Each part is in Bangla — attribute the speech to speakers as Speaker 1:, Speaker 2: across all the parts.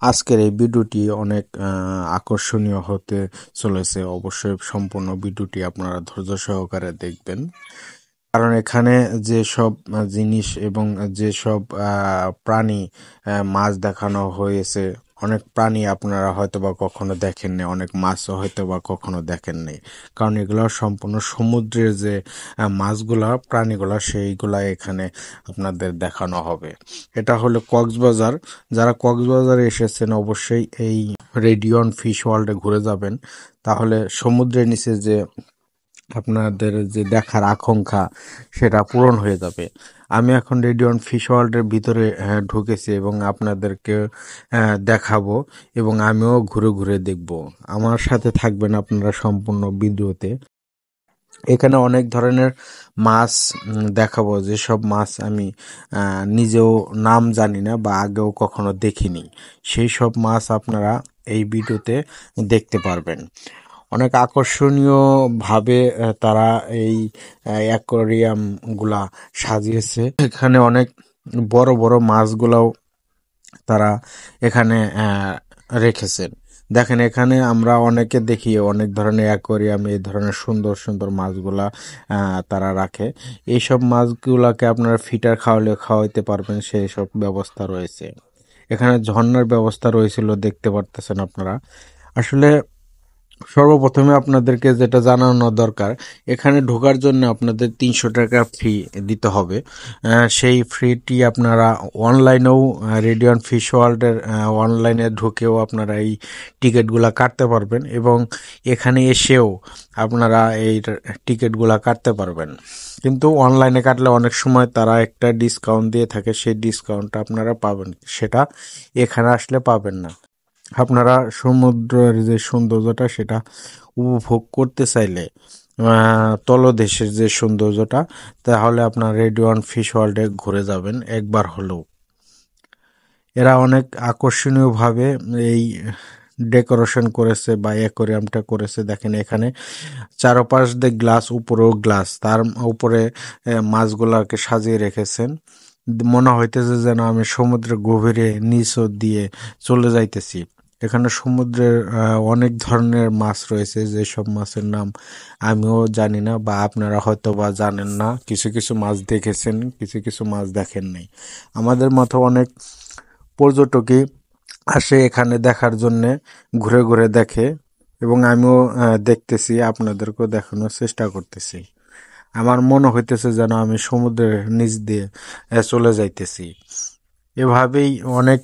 Speaker 1: আজকের এই ভিডিওটি অনেক আকর্ষণীয় হতে চলেছে। অবশ্যই সম্পূর্ণ ভিডিওটি আপনারা ধৈর্য সহকারে দেখবেন, কারণ এখানে যেসব জিনিস এবং যেসব প্রাণী মাছ দেখানো হয়েছে, অনেক প্রাণী আপনারা হয়তোবা কখনো দেখেননি, অনেক মাছও হয়তোবা কখনো দেখেননি। কারণ এগুলো সম্পূর্ণ সমুদ্রের যে মাছগুলা প্রাণীগুলা সেইগুলা এখানে আপনাদের দেখানো হবে। এটা হলো কক্সবাজার। যারা কক্সবাজারে এসেছেন অবশ্যই এই রেডিয়ন ফিশ ওয়ার্ল্ডে ঘুরে যাবেন, তাহলে সমুদ্রের নিচে যে আপনাদের যে দেখার আকাঙ্ক্ষা সেটা পূরণ হয়ে যাবে। আমি এখন রেডিয়ন ফিশ ওয়ার্ল্ডের ভিতরে ঢুকেছি এবং আপনাদেরকে দেখাবো এবং আমিও ঘুরে ঘুরে দেখব। আমার সাথে থাকবেন আপনারা সম্পূর্ণ ভিডিওতে। এখানে অনেক ধরনের মাছ দেখাবো, যেসব মাছ আমি নিজেও নাম জানি না বা আগেও কখনো দেখিনি, সেই সব মাছ আপনারা এই ভিডিওতে দেখতে পারবেন। অনেক আকর্ষণীয় ভাবে তারা এই অ্যাকোয়ারিয়াম গুলা সাজিয়েছে। এখানে অনেক বড় বড় মাছগুলাও তারা এখানে রেখেছেন। দেখেন, এখানে আমরা অনেকে দেখি অনেক ধরনের অ্যাকোয়ারিয়াম এই ধরনের সুন্দর সুন্দর মাছগুলা তারা রাখে। এইসব মাছগুলাকে আপনারা ফিটার খাওয়াইতে পারবেন, সেই সব ব্যবস্থা রয়েছে। এখানে ঝর্ণার ব্যবস্থা রয়েছিল, দেখতে পারতেছেন আপনারা। আসলে সর্বপ্রথমে আপনাদেরকে যেটা জানানো দরকার, এখানে ঢোকার জন্য আপনাদের 300 টাকা ফি দিতে হবে। সেই ফ্রিটি আপনারা অনলাইনেও রেডিয়ন ফিশ ওয়ার্ল্ডের অনলাইনে ঢুকেও আপনারা এই টিকিটগুলা কাটতে পারবেন এবং এখানে এসেও আপনারা এই টিকিটগুলা কাটতে পারবেন। কিন্তু অনলাইনে কাটলে অনেক সময় তারা একটা ডিসকাউন্ট দিয়ে থাকে, সেই ডিসকাউন্টটা আপনারা পাবেন, সেটা এখানে আসলে পাবেন না। আপনারা সমুদ্রের যে সৌন্দর্যটা সেটা উপভোগ করতে চাইলে তলদেশের যে সৌন্দর্যটা, তাহলে আপনার রেডিয়ন ফিশ ওয়ার্ল্ডে ঘুরে যাবেন একবার হলেও। এরা অনেক আকর্ষণীয়ভাবে এই ডেকোরেশন করেছে বা অ্যাকোয়ারিয়ামটা করেছে। দেখেন, এখানে চারপাশ দিয়ে গ্লাস, উপরেও গ্লাস, তার উপরে মাছগুলাকে সাজিয়ে রেখেছেন। মনে হইতেছে যেন আমি সমুদ্রের গভীরে নিচ দিয়ে চলে যাইতেছি। এখানে সমুদ্রের অনেক ধরনের মাছ রয়েছে, যেসব মাছের নাম আমিও জানি না বা আপনারা হয়তো বা জানেন না। কিছু কিছু মাছ দেখেছেন, কিছু কিছু মাছ দেখেন নাই। আমাদের মতো অনেক পর্যটকই আসে এখানে দেখার জন্যে, ঘুরে ঘুরে দেখে এবং আমিও দেখতেছি, আপনাদেরকেও দেখানোর চেষ্টা করতেছি। আমার মনে হইতেছে যেন আমি সমুদ্রের নিচ দিয়ে চলে যাইতেছি। এভাবেই অনেক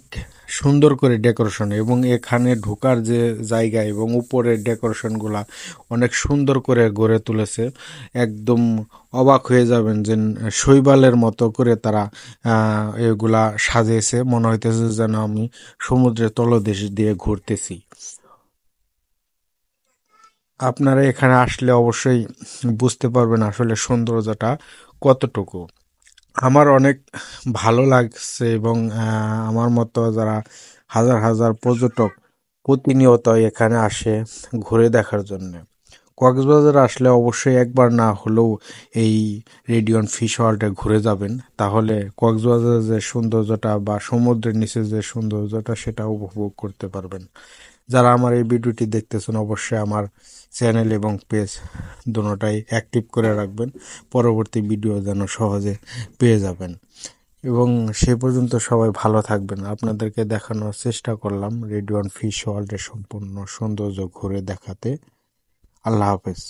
Speaker 1: সুন্দর করে ডেকোরেশন, এবং এখানে ঢোকার যে জায়গা এবং উপরের ডেকোরেশনগুলা অনেক সুন্দর করে গড়ে তুলেছে। একদম অবাক হয়ে যাবেন যে শৈবালের মতো করে তারা এগুলা সাজিয়েছে। মনে হইতেছে যেন আমি সমুদ্রের তলদেশ দিয়ে ঘুরতেছি। আপনারা এখানে আসলে অবশ্যই বুঝতে পারবেন আসলে সৌন্দর্যটা কতটুকু। আমার অনেক ভালো লাগছে এবং আমার মতো যারা হাজার হাজার পর্যটক প্রতিনিয়ত এখানে আসে ঘুরে দেখার জন্য। কক্সবাজার আসলে অবশ্যই একবার না হলেও এই রেডিয়ন ফিশ ওয়ার্ল্ডে ঘুরে যাবেন, তাহলে কক্সবাজারের যে সৌন্দর্যটা বা সমুদ্রের নিচে যে সৌন্দর্যটা সেটা উপভোগ করতে পারবেন। যারা আমার এই ভিডিওটি দেখতেছেন অবশ্যই আমার চ্যানেল এবং পেজ দুটোটাই অ্যাক্টিভ করে রাখবেন, পরবর্তী ভিডিও যেন সহজে পেয়ে যাবেন। এবং সে পর্যন্ত সবাই ভালো থাকবেন। আপনাদেরকে দেখানোর চেষ্টা করলাম রেডিয়ন ফিশ ওয়ার্ল্ডের সম্পূর্ণ সৌন্দর্য ঘুরে দেখাতে। আল্লাহ হাফেজ।